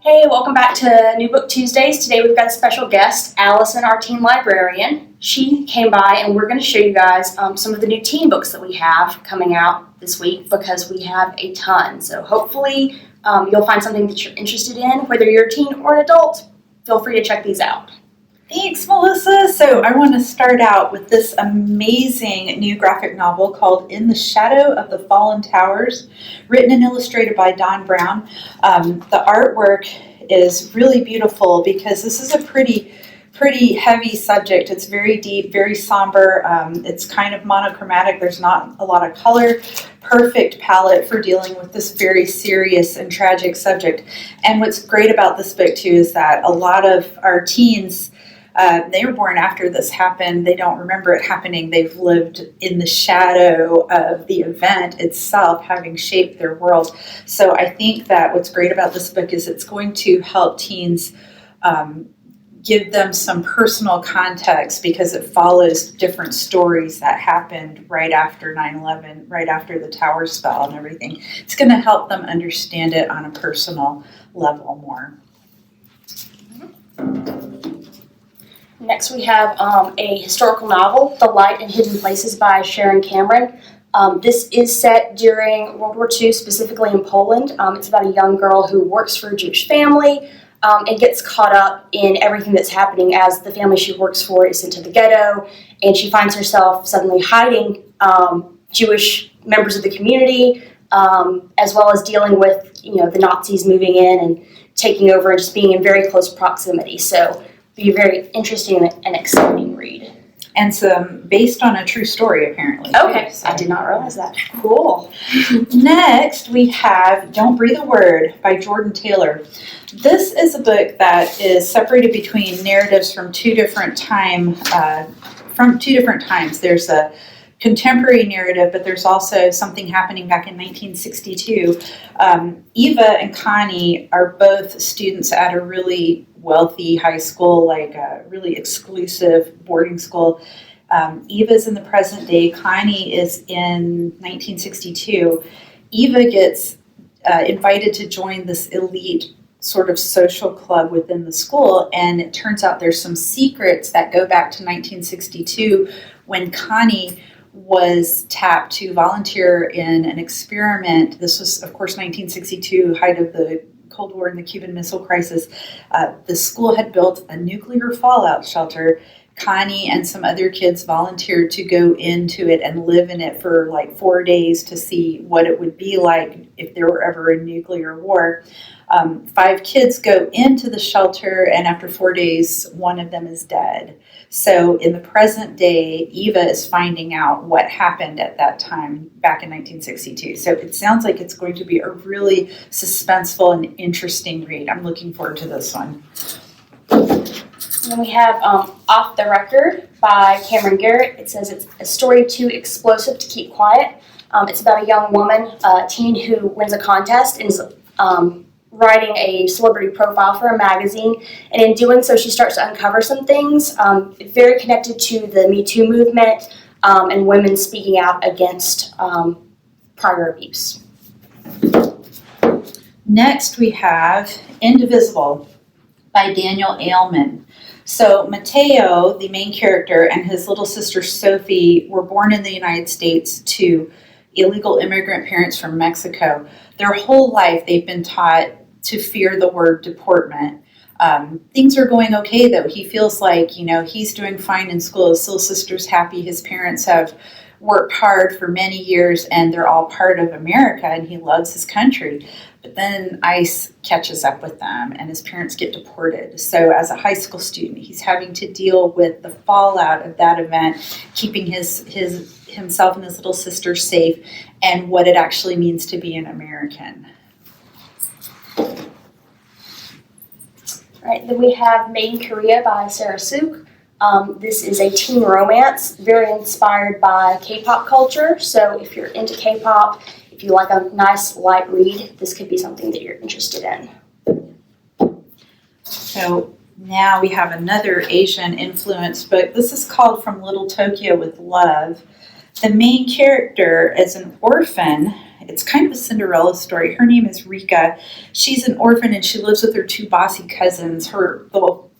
Hey, welcome back to New Book Tuesdays. Today we've got a special guest, Allison, our teen librarian. She came by and we're going to show you guys some of the new teen books that we have coming out this week because we have a ton. So hopefully you'll find something that you're interested in, whether you're a teen or an adult. Feel free to check these out. Thanks, Melissa. So I want to start out with this amazing new graphic novel called In the Shadow of the Fallen Towers, written and illustrated by Don Brown. The artwork is really beautiful because this is a pretty heavy subject. It's very deep, very somber. It's kind of monochromatic. There's not a lot of color. Perfect palette for dealing with this very serious and tragic subject. And what's great about this book too is that a lot of our teens, they were born after this happened. They don't remember it happening. They've lived in the shadow of the event itself, having shaped their world. So I think that what's great about this book is it's going to help teens give them some personal context because it follows different stories that happened right after 9/11, right after the towers fell and everything. It's going to help them understand it on a personal level more. Next we have a historical novel, The Light in Hidden Places by Sharon Cameron. This is set during World War II, specifically in Poland. It's about a young girl who works for a Jewish family and gets caught up in everything that's happening as the family she works for is sent to the ghetto, and she finds herself suddenly hiding Jewish members of the community, as well as dealing with the Nazis moving in and taking over and just being in very close proximity. So be a very interesting and exciting read. And some based on a true story, apparently. Okay, So. I did not realize that. Cool. Next, we have Don't Breathe a Word by Jordan Taylor. This is a book that is separated between narratives from two different times. There's a contemporary narrative, but there's also something happening back in 1962. Eva and Connie are both students at a really wealthy high school, like a really exclusive boarding school. Eva's in the present day. Connie is in 1962. Eva gets invited to join this elite sort of social club within the school, and it turns out there's some secrets that go back to 1962 when Connie was tapped to volunteer in an experiment. This was, of course, 1962, height of the Cold War and the Cuban Missile Crisis. The school had built a nuclear fallout shelter. Connie and some other kids volunteered to go into it and live in it for like 4 days to see what it would be like if there were ever a nuclear war. 5 kids go into the shelter, and after 4 days, one of them is dead. So in the present day, Eva is finding out what happened at that time back in 1962. So it sounds like it's going to be a really suspenseful and interesting read. I'm looking forward to this one. And then we have Off the Record by Cameron Garrett. It says it's a story too explosive to keep quiet. It's about a young woman, a teen who wins a contest and is writing a celebrity profile for a magazine, and in doing so she starts to uncover some things very connected to the Me Too movement and women speaking out against prior abuse. Next we have Indivisible by Daniel Ailman. So Mateo, the main character, and his little sister Sophie were born in the United States to illegal immigrant parents from Mexico. Their whole life they've been taught to fear the word deportment. Things are going okay though. He feels like, he's doing fine in school. His little sister's happy. His parents have worked hard for many years and they're all part of America and he loves his country. But then ICE catches up with them and his parents get deported. So as a high school student, he's having to deal with the fallout of that event, keeping himself and his little sister safe, and what it actually means to be an American. All right, then we have Made in Korea by Sarah Suk. This is a teen romance, very inspired by K-pop culture. So if you're into K-pop, if you like a nice light read, this could be something that you're interested in. So now we have another Asian influence book. This is called From Little Tokyo with Love. The main character is an orphan it's kind of a Cinderella story. Her name is Rika. She's an orphan and she lives with her two bossy cousins.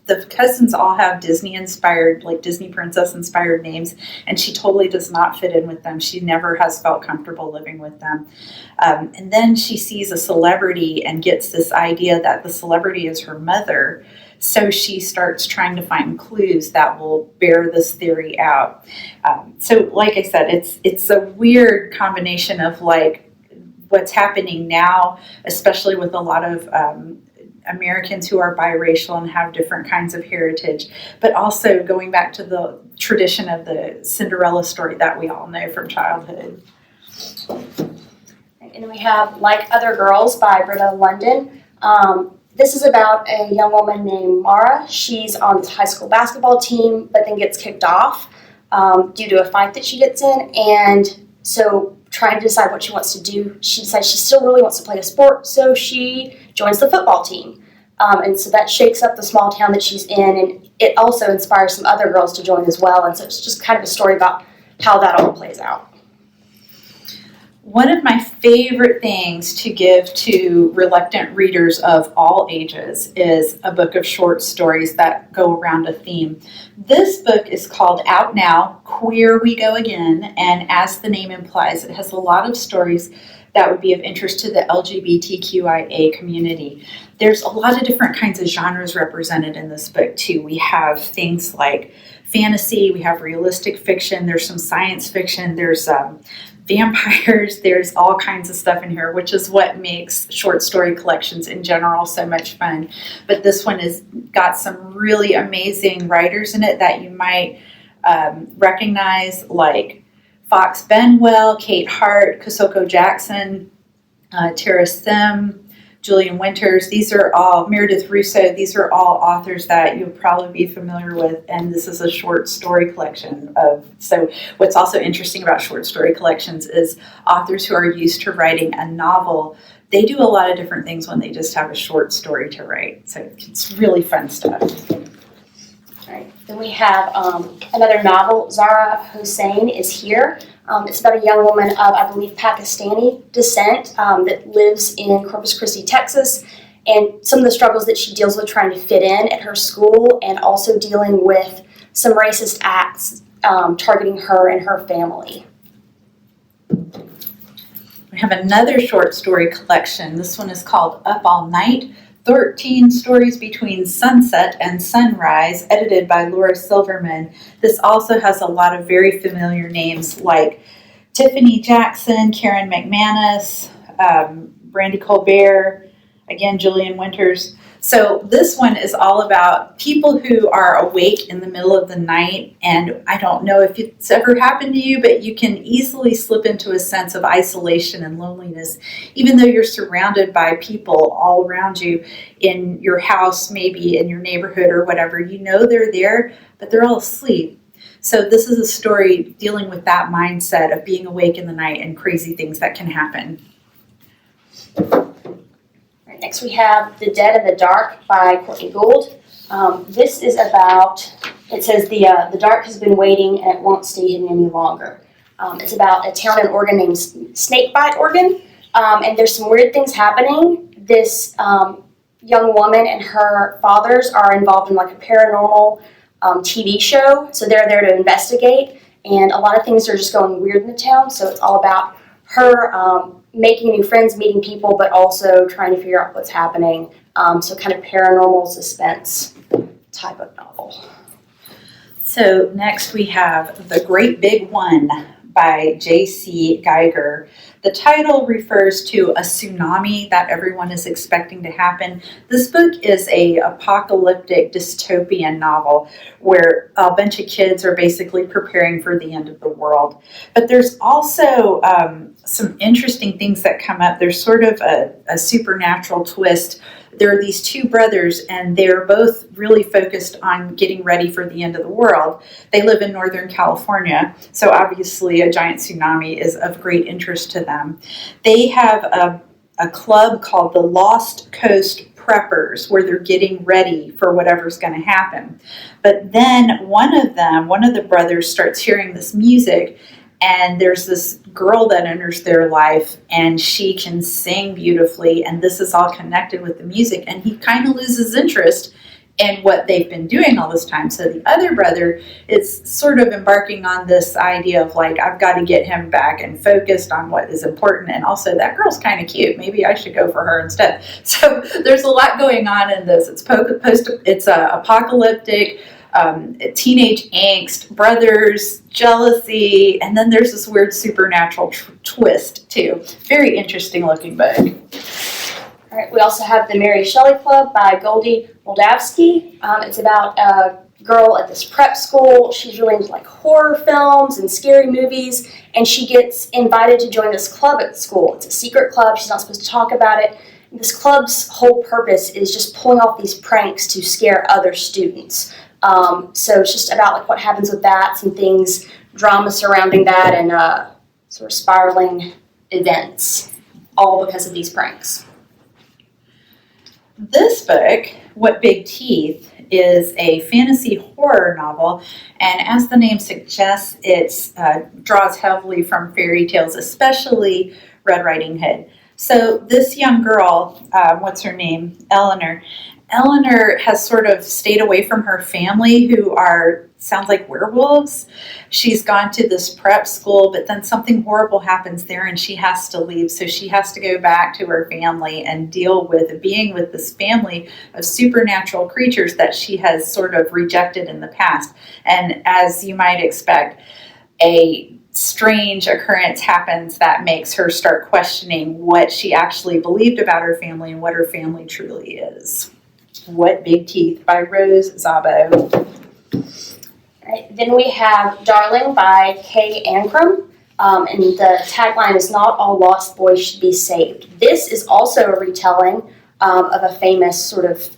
The cousins all have Disney-inspired, like Disney princess-inspired names, and she totally does not fit in with them. She never has felt comfortable living with them. And then she sees a celebrity and gets this idea that the celebrity is her mother. So she starts trying to find clues that will bear this theory out. So like I said, it's a weird combination of like what's happening now, especially with a lot of Americans who are biracial and have different kinds of heritage, but also going back to the tradition of the Cinderella story that we all know from childhood. And then we have Like Other Girls by Britta London. This is about a young woman named Mara. She's on the high school basketball team, but then gets kicked off due to a fight that she gets in. And so trying to decide what she wants to do, she decides she still really wants to play a sport, so she joins the football team. And so that shakes up the small town that she's in, and it also inspires some other girls to join as well. And so it's just kind of a story about how that all plays out. One of my favorite things to give to reluctant readers of all ages is a book of short stories that go around a theme. This book is called Out Now, Queer We Go Again, and as the name implies, it has a lot of stories that would be of interest to the LGBTQIA community. There's a lot of different kinds of genres represented in this book too. We have things like fantasy, we have realistic fiction, there's some science fiction, there's vampires, there's all kinds of stuff in here, which is what makes short story collections in general so much fun. But this one has got some really amazing writers in it that you might recognize, like Fox Benwell, Kate Hart, Kosoko Jackson, Tara Sim, Julian Winters. These are all, Meredith Russo, these are all authors that you'll probably be familiar with, and this is a short story collection of, so what's also interesting about short story collections is authors who are used to writing a novel, they do a lot of different things when they just have a short story to write. So it's really fun stuff. All right, then we have another novel, Zara Hussain is Here. It's about a young woman of, I believe, Pakistani descent that lives in Corpus Christi, Texas, and some of the struggles that she deals with trying to fit in at her school and also dealing with some racist acts targeting her and her family. We have another short story collection. This one is called Up All Night, 13 Stories Between Sunset and Sunrise, edited by Laura Silverman. This also has a lot of very familiar names like Tiffany Jackson, Karen McManus, Brandy Colbert, again, Julian Winters. So this one is all about people who are awake in the middle of the night, and I don't know if it's ever happened to you, but you can easily slip into a sense of isolation and loneliness, even though you're surrounded by people all around you in your house, maybe in your neighborhood or whatever. You know they're there, but they're all asleep. So this is a story dealing with that mindset of being awake in the night and crazy things that can happen. Next we have The Dead in the Dark by Courtney Gould. This is about, it says the dark has been waiting and it won't stay hidden any longer. It's about a town in Oregon named Snakebite, Oregon, and there's some weird things happening. This young woman and her fathers are involved in like a paranormal TV show, so they're there to investigate, and a lot of things are just going weird in the town, so it's all about her making new friends, meeting people, but also trying to figure out what's happening. So kind of paranormal suspense type of novel. So next we have The Great Big One by J.C. Geiger. The title refers to a tsunami that everyone is expecting to happen. This book is a apocalyptic dystopian novel where a bunch of kids are basically preparing for the end of the world. But there's also some interesting things that come up. There's sort of a supernatural twist. There are these two brothers, and they're both really focused on getting ready for the end of the world. They live in Northern California, so obviously a giant tsunami is of great interest to them. They have a club called the Lost Coast Preppers, where they're getting ready for whatever's going to happen. But then one of the brothers starts hearing this music, And there's this girl that enters their life, and she can sing beautifully, and this is all connected with the music, and he kind of loses interest in what they've been doing all this time. So the other brother is sort of embarking on this idea of like, I've got to get him back and focused on what is important, and also that girl's kind of cute, maybe I should go for her instead. So there's a lot going on in this. It's apocalyptic, teenage angst, brothers, jealousy, and then there's this weird supernatural twist too. Very interesting looking book. All right, we also have The Mary Shelley Club by Goldie Moldavsky. It's about a girl at this prep school. She's really into like horror films and scary movies, and she gets invited to join this club at school. It's a secret club. She's not supposed to talk about it. This club's whole purpose is just pulling off these pranks to scare other students. So it's just about like what happens with that, some things, drama surrounding that, and sort of spiraling events, all because of these pranks. This book, What Big Teeth, is a fantasy horror novel, and as the name suggests, it draws heavily from fairy tales, especially Red Riding Hood. So this young girl, what's her name? Eleanor has sort of stayed away from her family, who sounds like werewolves. She's gone to this prep school, but then something horrible happens there and she has to leave. So she has to go back to her family and deal with being with this family of supernatural creatures that she has sort of rejected in the past. And as you might expect, a strange occurrence happens that makes her start questioning what she actually believed about her family and what her family truly is. What Big Teeth by Rose Szabo. Right, then we have Darling by Kay Ancrum, and the tagline is Not All Lost Boys Should Be Saved. This is also a retelling of a famous sort of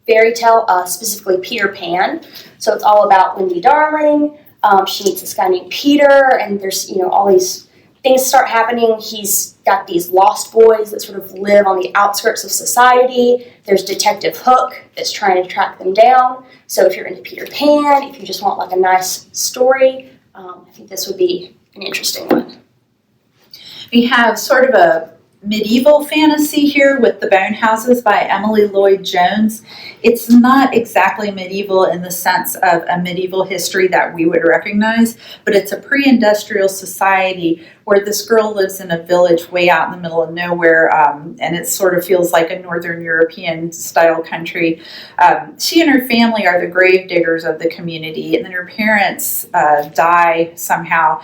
fairy tale, specifically Peter Pan. So it's all about Wendy Darling. She meets this guy named Peter, and there's all these things start happening. He's got these lost boys that sort of live on the outskirts of society. There's Detective Hook that's trying to track them down. So if you're into Peter Pan, if you just want like a nice story, I think this would be an interesting one. We have sort of a medieval fantasy here with The Bone Houses by Emily Lloyd Jones. It's not exactly medieval in the sense of a medieval history that we would recognize, but it's a pre-industrial society where this girl lives in a village way out in the middle of nowhere, and it sort of feels like a Northern European style country. She and her family are the grave diggers of the community, and then her parents die somehow,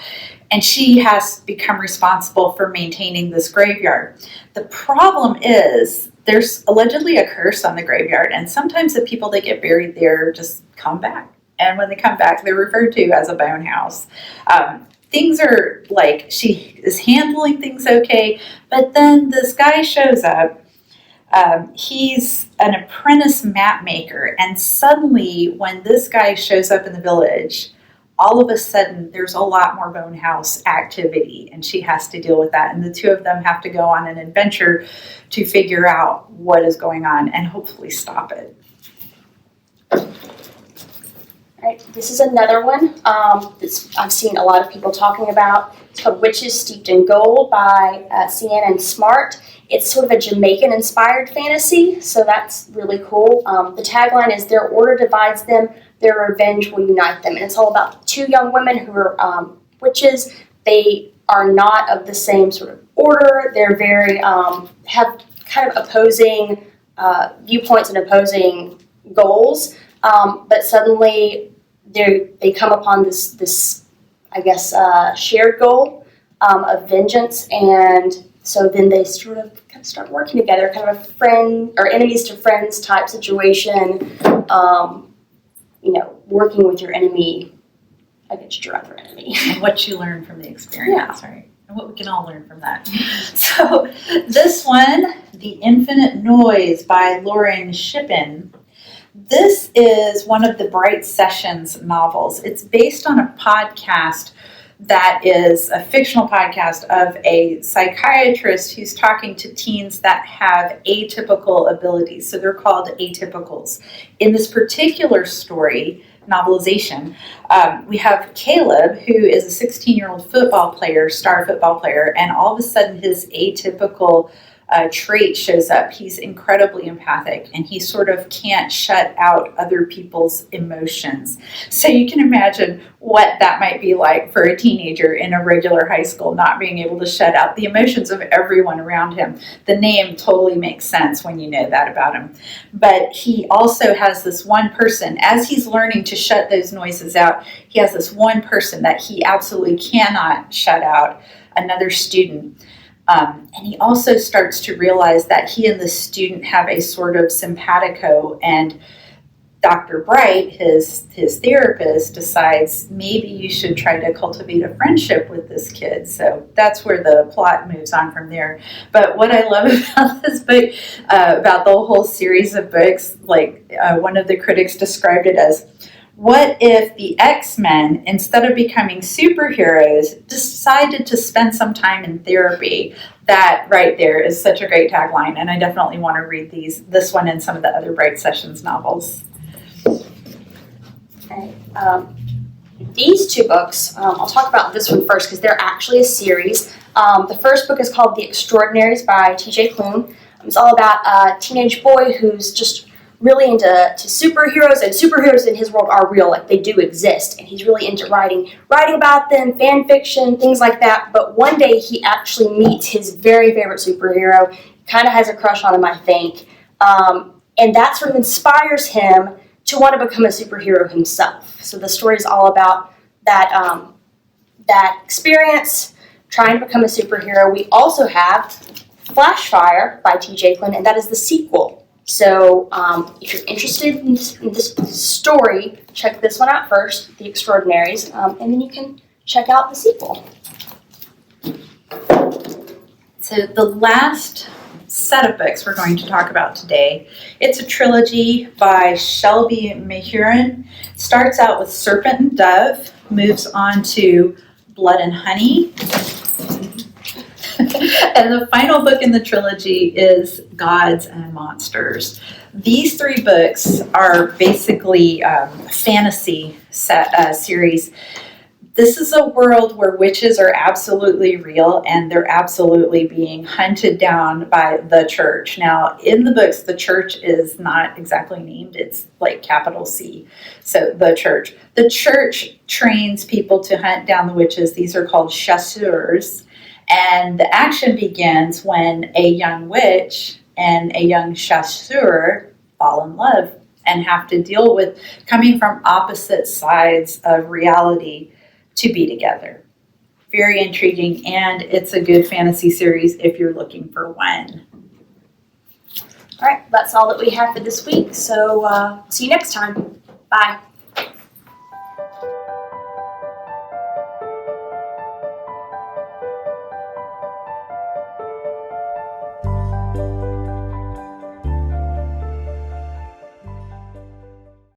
and she has become responsible for maintaining this graveyard. The problem is there's allegedly a curse on the graveyard, and sometimes the people that get buried there just come back. And when they come back, they're referred to as a bone house. Things are like, she is handling things okay, but then this guy shows up. He's an apprentice map maker, and suddenly when this guy shows up in the village, all of a sudden there's a lot more bone house activity, and she has to deal with that, and the two of them have to go on an adventure to figure out what is going on and hopefully stop it. All right, this is another one I've seen a lot of people talking about. It's called Witches Steeped in Gold by Sienna Smart. It's sort of a Jamaican-inspired fantasy, so that's really cool. The tagline is, their order divides them, their revenge will unite them. And it's all about two young women who are witches. They are not of the same sort of order. They're very, have kind of opposing viewpoints and opposing goals. But suddenly they come upon this I guess, shared goal of vengeance, and so then they sort of kind of start working together, kind of a friend or enemies to friends type situation. Working with your enemy against your other enemy. And what you learn from the experience, right? And what we can all learn from that. So this one, The Infinite Noise by Lauren Shippen. This is one of the Bright Sessions novels. It's based on a podcast that is a fictional podcast of a psychiatrist who's talking to teens that have atypical abilities. So they're called atypicals. In this particular story, novelization. We have Caleb, who is a 16-year-old football player, star football player, and all of a sudden his atypical trait shows up. He's incredibly empathic, and he sort of can't shut out other people's emotions. So you can imagine what that might be like for a teenager in a regular high school, not being able to shut out the emotions of everyone around him. The name totally makes sense when you know that about him. But he also has this one person, as he's learning to shut those noises out, he has this one person that he absolutely cannot shut out, another student. And he also starts to realize that he and the student have a sort of simpatico, and Dr. Bright, his therapist, decides maybe you should try to cultivate a friendship with this kid. So that's where the plot moves on from there. But what I love about this book, about the whole series of books, like one of the critics described it as, what if the X-Men, instead of becoming superheroes, decided to spend some time in therapy? That right there is such a great tagline, and I definitely want to read this one and some of the other Bright Sessions novels. Okay. These two books, I'll talk about this one first because they're actually a series. The first book is called The Extraordinaries by T.J. Klune. It's all about a teenage boy who's just really into superheroes, and superheroes in his world are real, like they do exist, and he's really into writing about them, fan fiction, things like that. But one day he actually meets his very favorite superhero, kind of has a crush on him, I think, and that sort of inspires him to want to become a superhero himself. So the story is all about that experience, trying to become a superhero. We also have Flashfire by T.J. Klune, and that is the sequel. So if you're interested in this story, check this one out first, The Extraordinaries, and then you can check out the sequel. So the last set of books we're going to talk about today, it's a trilogy by Shelley Mahurin. It starts out with Serpent and Dove, moves on to Blood and Honey, and the final book in the trilogy is Gods and Monsters. These three books are basically fantasy series. This is a world where witches are absolutely real, and they're absolutely being hunted down by the church. Now, in the books, the church is not exactly named. It's like capital C. So the church. The church trains people to hunt down the witches. These are called chasseurs. And the action begins when a young witch and a young chasseur fall in love and have to deal with coming from opposite sides of reality to be together. Very intriguing, and it's a good fantasy series if you're looking for one. All right, that's all that we have for this week, so see you next time. Bye.